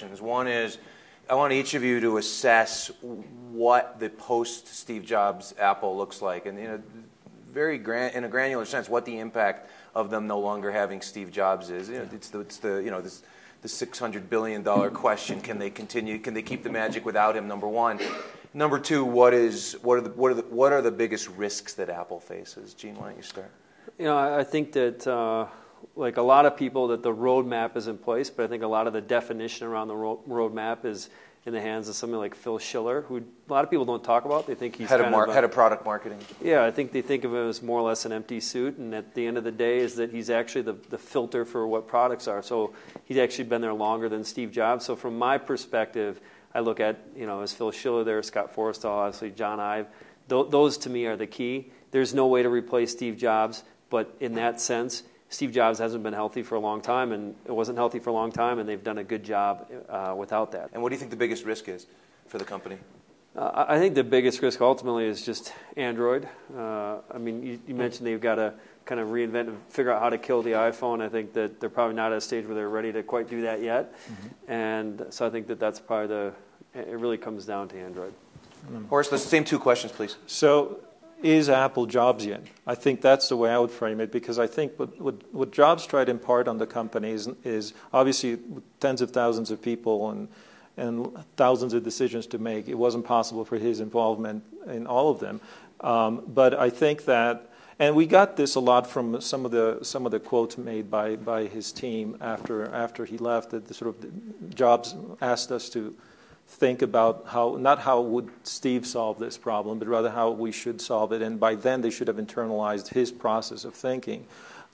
questions. One is, I want each of you to assess what the post-Steve Jobs Apple looks like, and in a granular sense, what the impact of them no longer having Steve Jobs is. It's the $600 billion question. Can they continue? Can they keep the magic without him? Number one. Number two, what are the biggest risks that Apple faces? Gene, why don't you start? I think that like a lot of people, that the roadmap is in place, but I think a lot of the definition around the roadmap is in the hands of somebody like Phil Schiller, who a lot of people don't talk about. They think he's head of product marketing. Yeah, I think they think of him as more or less an empty suit, and at the end of the day is that he's actually the filter for what products are. So he's actually been there longer than Steve Jobs. So from my perspective, I look at, as Phil Schiller there, Scott Forstall, obviously John Ive. Those to me are the key. There's no way to replace Steve Jobs, but in that sense, Steve Jobs hasn't been healthy for a long time, and it wasn't healthy for a long time, and they've done a good job without that. And what do you think the biggest risk is for the company? I think the biggest risk ultimately is just Android. You mentioned they've got to kind of reinvent and figure out how to kill the iPhone. I think that they're probably not at a stage where they're ready to quite do that yet. Mm-hmm. And so I think that that's probably it really comes down to Android. Horace, the same two questions, please. So, is Apple Jobsian? I think that's the way I would frame it, because I think what Jobs tried to impart on the companies is obviously tens of thousands of people and thousands of decisions to make. It wasn't possible for his involvement in all of them. But I think that, and we got this a lot from some of the quotes made by his team after he left, that the sort of Jobs asked us to think about not how would Steve solve this problem, but rather how we should solve it. And by then, they should have internalized his process of thinking.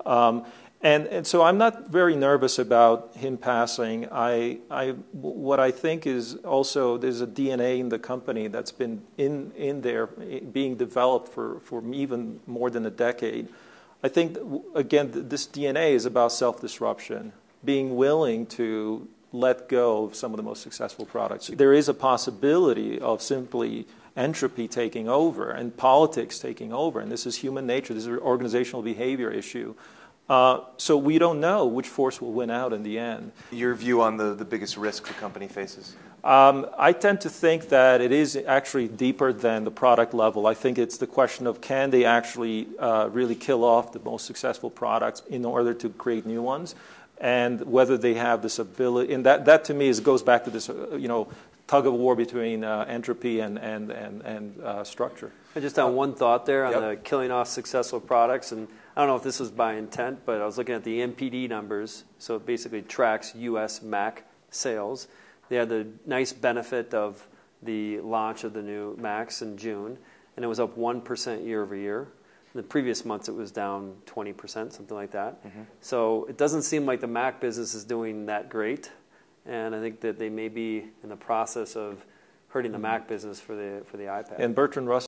And so I'm not very nervous about him passing. What I think is also there's a DNA in the company that's been in there being developed for even more than a decade. I think, again, this DNA is about self-disruption, being willing to let go of some of the most successful products. There is a possibility of simply entropy taking over and politics taking over, and this is human nature. This is an organizational behavior issue. So we don't know which force will win out in the end. Your view on the biggest risk the company faces? I tend to think that it is actually deeper than the product level. I think it's the question of, can they actually really kill off the most successful products in order to create new ones? And whether they have this ability, and that to me goes back to this, tug of war between entropy and structure. Just on one thought there on the killing off successful products, and I don't know if this was by intent, but I was looking at the NPD numbers, so it basically tracks U.S. Mac sales. They had the nice benefit of the launch of the new Macs in June, and it was up 1% year over year. The previous months it was down 20%, something like that. Mm-hmm. So it doesn't seem like the Mac business is doing that great, and I think that they may be in the process of hurting the Mac business for the iPad. And Bertrand Russell